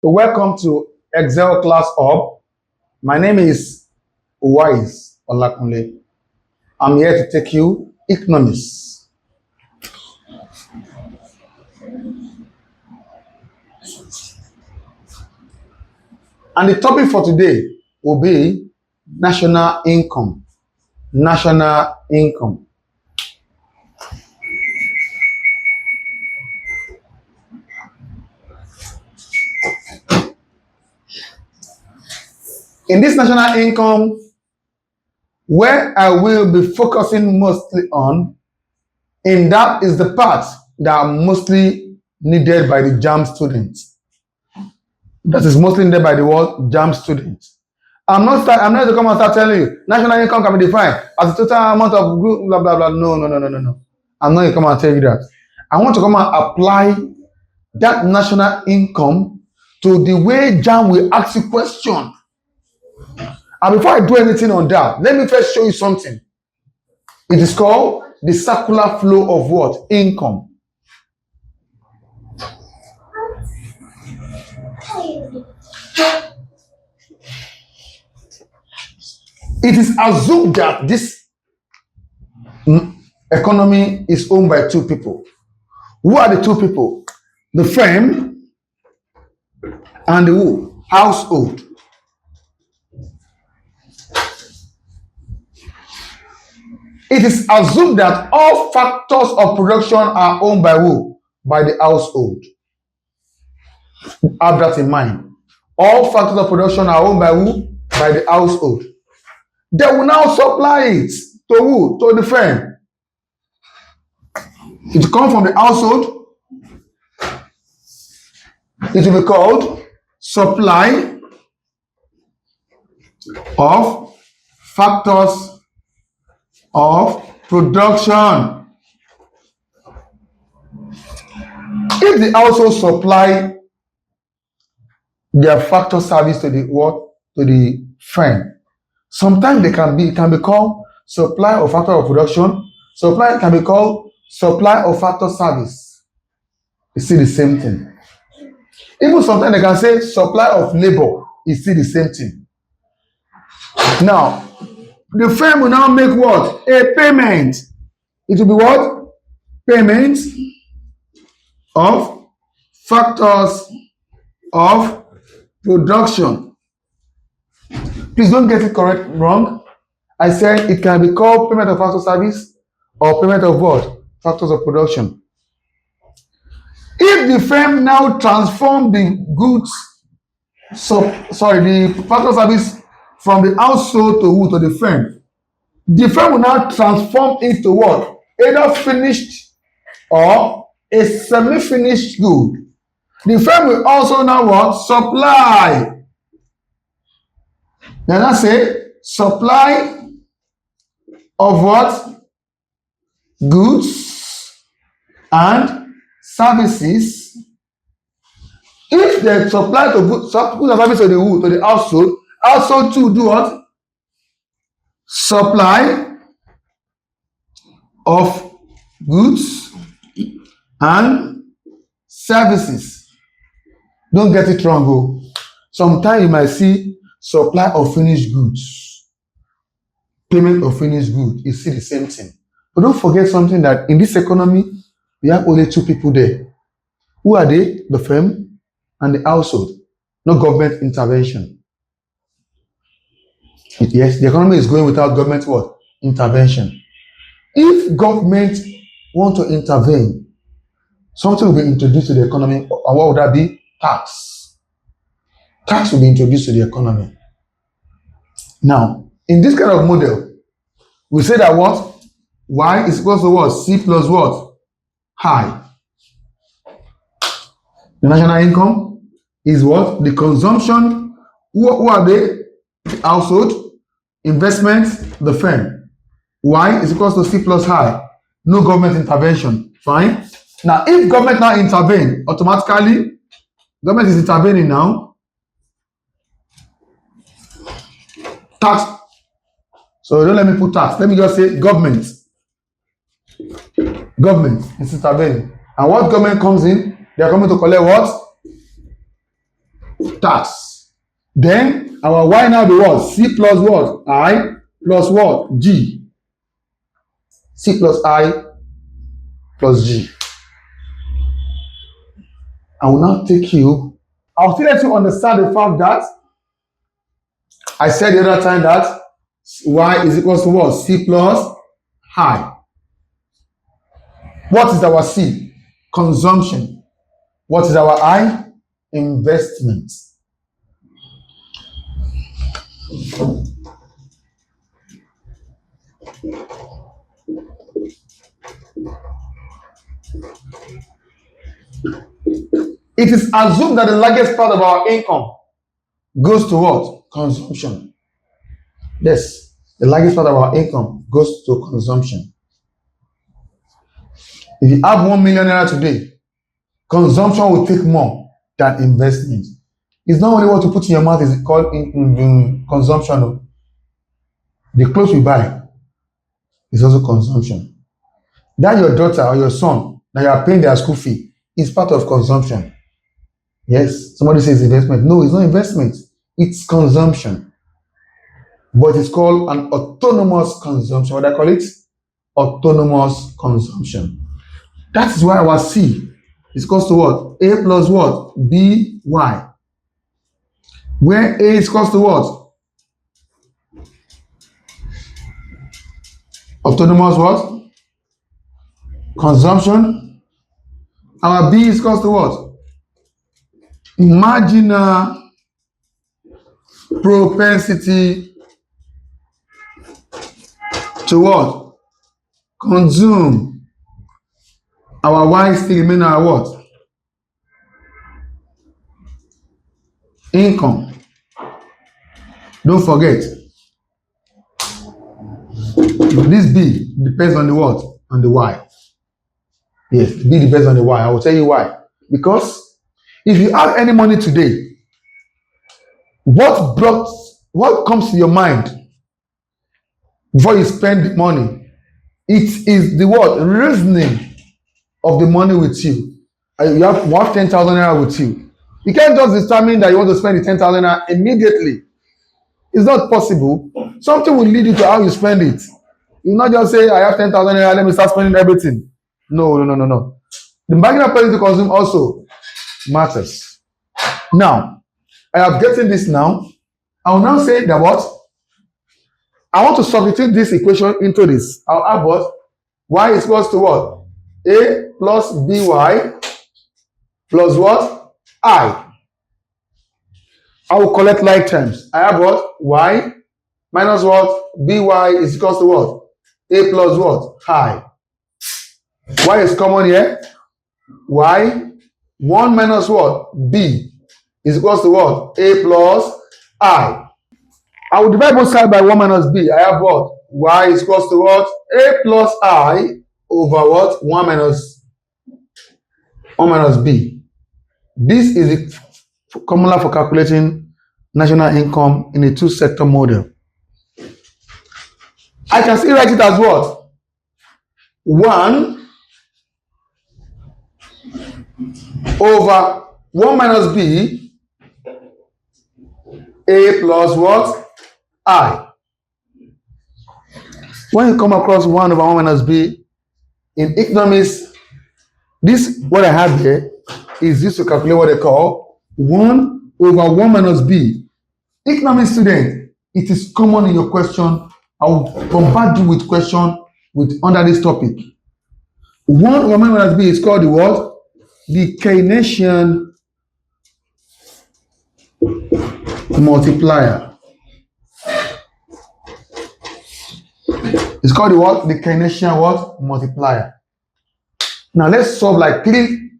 Welcome to Excel Class Hub. My name is Wise Olakunle. I'm here to take you economics. And the topic for today will be national income. National income. In this national income, where I will be focusing mostly on, and that is the part that are mostly needed by the JAMB students. That is mostly needed by the world JAMB students. I'm not going to come and start telling you national income can be defined as the total amount of group, blah blah blah. No. I'm not going to come and tell you that. I want to come and apply that national income to the way JAMB will ask you question. And before I do anything on that, let me first show you something. It is called the circular flow of what? Income. It is assumed that this economy is owned by two people. Who are the two people? The firm and the who? Household. It is assumed that all factors of production are owned by who? By the household. Have that in mind. All factors of production are owned by who? By the household. They will now supply it to who? To the firm. It will come from the household. It will be called supply of factors of production. If the household supply their factor service to the what? To the firm, sometimes it can be called supply of factor of production. Supply can be called supply of factor service. You see the same thing. Even sometimes they can say supply of labor. You see the same thing. Now, the firm will now make what? A payment. It will be what? Payment of factors of production. Please don't get it wrong. I said it can be called payment of factor service or payment of what? Factors of production. If the firm now transform the goods, the factor service from the household to who? To the firm will now transform it to what? Either finished or a semi-finished good. The firm will also now what? Supply. Then I say supply of what? Goods and services. If they supply to goods and services to the who? To the household to do what? Supply of goods and services. Don't get it wrong, oh. Sometimes you might see supply of finished goods, payment of finished goods. You see the same thing. But don't forget something, that in this economy, we have only two people there. Who are they? The firm and the household. No government intervention. Yes, the economy is going without government what? Intervention. If government want to intervene, something will be introduced to the economy. And what would that be? Tax. Tax will be introduced to the economy. Now, in this kind of model, we say that what? Y is equal to what? C plus what? I. The national income is what? The consumption. Who are they? The household. Investment, the firm. Y is equal to C plus I. No government intervention. Fine. Now, if government now intervene, automatically, government is intervening now. Tax. So don't let me put tax. Let me just say government. Government is intervening. And what government comes in? They are coming to collect what? tax. Then our y now be what? C plus what? I plus what? G. C plus I plus G. I will now take you. I'll still let you understand the fact that I said the other time that y is equal to what? C plus I. What is our C? Consumption. What is our I? Investment. It is assumed that the largest part of our income goes to what? Consumption. Yes, the largest part of our income goes to consumption. If you have 1 million naira today, consumption will take more than investment. It's not only what you put in your mouth is called consumption. The clothes you buy is also consumption. That your daughter or your son that you are paying their school fee is part of consumption. Yes, somebody says investment. No, it's not investment. It's consumption. But it's called an autonomous consumption. What do I call it? Autonomous consumption. That is why our C is equal to what? A plus what? B, Y. Where A is equal to what? Autonomous what? Consumption. Our B is equal to what? Marginal propensity to what? Consume. Our Y still remain our what? Income. Don't forget. This B depends on the what? On the Y. Yes, B depends on the Y. I will tell you why. Because if you have any money today, what comes to your mind before you spend the money? It is the what? Reasoning of the money with you. You have 10,000 naira with you. You can't just determine that you want to spend the 10,000 naira immediately. It's not possible. Something will lead you to how you spend it. You not just say, I have 10,000 naira, let me start spending everything. No. The marginal propensity to consume also matters. Now, I have gotten this now. I will now say that what? I want to substitute this equation into this. I'll have what? Y is equals to what? A plus BY plus what? I will collect like terms. I have what? Y minus what? BY is equals to what? A plus what? I. Y is common here. Y. 1 minus what? B is equals to what? A plus I. I will divide both sides by 1 minus B. I have what? Y is equals to what? A plus I over what? 1 minus B. This is the formula for calculating national income in a two-sector model. I can still write it as what? 1 over 1 minus B, A plus what? I. When you come across 1 over 1 minus B, in economics, this, what I have here, is used to calculate what they call 1 over 1 minus B. Economics student, it is common in your question. I will bombard you with question under this topic. 1 over 1 minus B is called the what? The Keynesian multiplier. It's called the what? The Keynesian what? Multiplier. Now let's solve like 10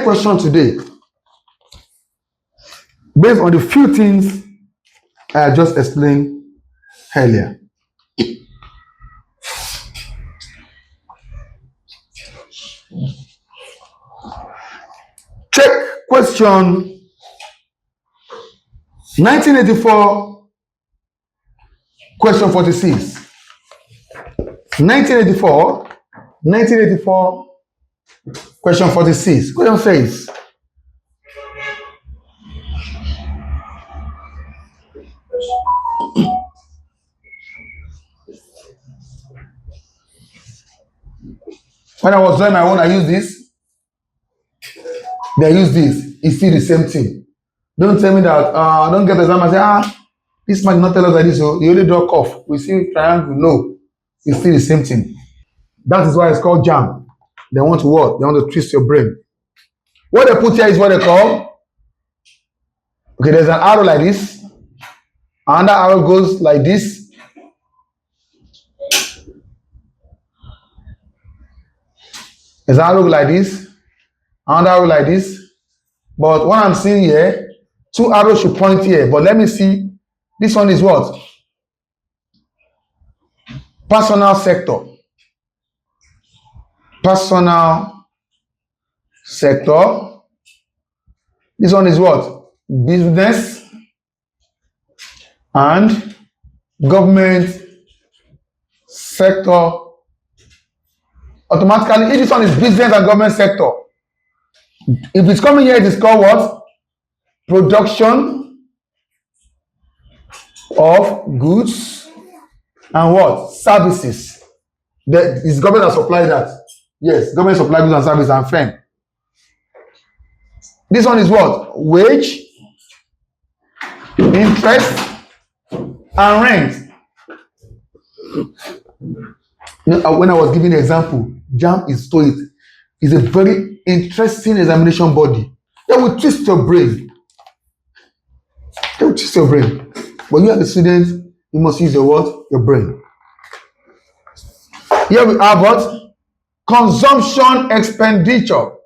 questions today based on the few things I just explained earlier. Check question 1984, question 46. 1984, question 46. Question says, When I was doing my own, I use this. They use this. It's still the same thing. Don't tell me that don't get the exam and say, this man did not tell us like this, so you only draw curve. We see triangle. No, it's still the same thing. That is why it's called JAMB. They want to what? They want to twist your brain. What they put here is what they call, okay, there's an arrow like this. Another arrow goes like this. There's an arrow like this. Another arrow like this. But what I'm seeing here, two arrows should point here. But let me see. This one is what? Personal sector. Personal sector. This one is what? Business and government sector. Automatically, if this one is business and government sector, if it's coming here, it is called what? Production of goods and what? Services. It's government that supply that. Yes, government supply goods and services and firm. This one is what? Wage, interest, and rent. When I was giving the example, JAMB is a very interesting examination body. They will twist your brain. They will twist your brain. When you are the student, you must use your what? Your brain. Here we have what? Consumption expenditure.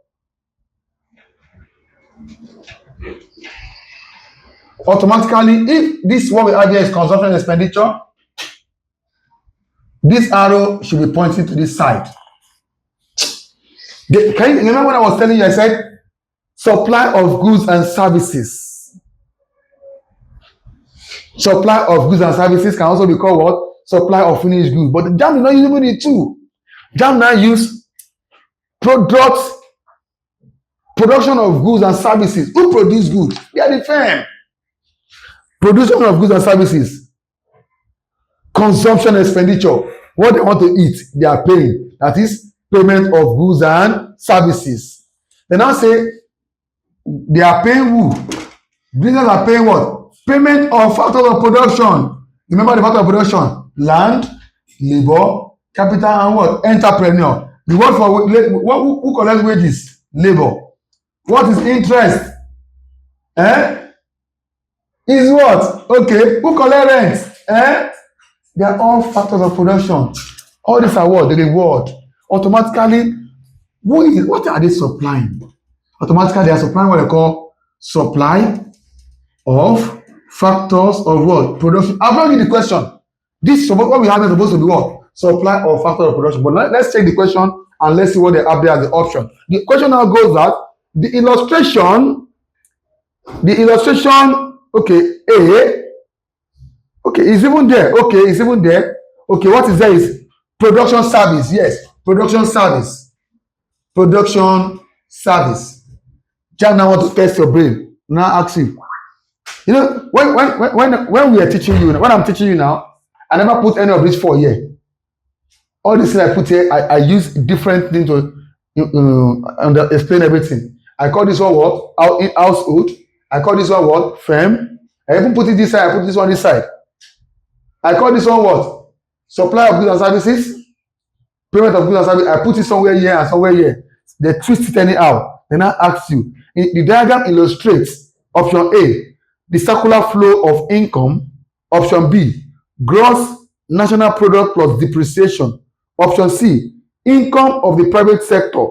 Automatically, if this what we have here is consumption expenditure, this arrow should be pointing to this side. Can you remember when I was telling you, I said supply of goods and services. Supply of goods and services can also be called what? Supply of finished goods. But the JAMB is not using the two. JAMB now use production of goods and services. Who produce goods? They are the firm. Production of goods and services. Consumption expenditure. What they want to eat, they are paying. That is payment of goods and services. They now say they are paying who? Business are paying what? Payment of factors of production. Remember the factor of production? Land, labor, capital, and what? Entrepreneur. The word for who collects wages? Labor. What is interest? Is what? Okay. Who collects rent? They are all factors of production. All these are what? The reward. Automatically, what are they supplying? Automatically, they are supplying what they call supply of factors of what? Production. I've not read the question. This what we have is supposed to be what? Supply of factors of production. But let's check the question and let's see what they have there as the option. The question now goes that the illustration, okay, A. Okay, it's even there. Okay, it's even there. Okay, what is there is production service. Yes, production service. Production service. JAMB now want to test your brain. Now ask you. You know, when we are teaching you, when I'm teaching you now, I never put any of this for here. All these things I put here, I use different things to explain everything. I call this one what? Household. I call this one what? Firm. I even put it this side. I put this one this side. I call this one what? Supply of goods and services. Payment of goods and services. I put it somewhere here and somewhere here. They twist it anyhow. Then I ask you. The diagram illustrates option A, the circular flow of income. Option B, gross national product plus depreciation. Option C, income of the private sector.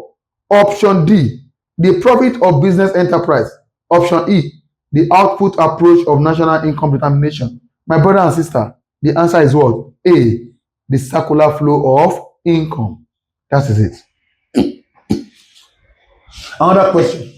Option D, the profit of business enterprise. Option E, the output approach of national income determination. My brother and sister, the answer is what? A, the circular flow of income. That is it. Another question.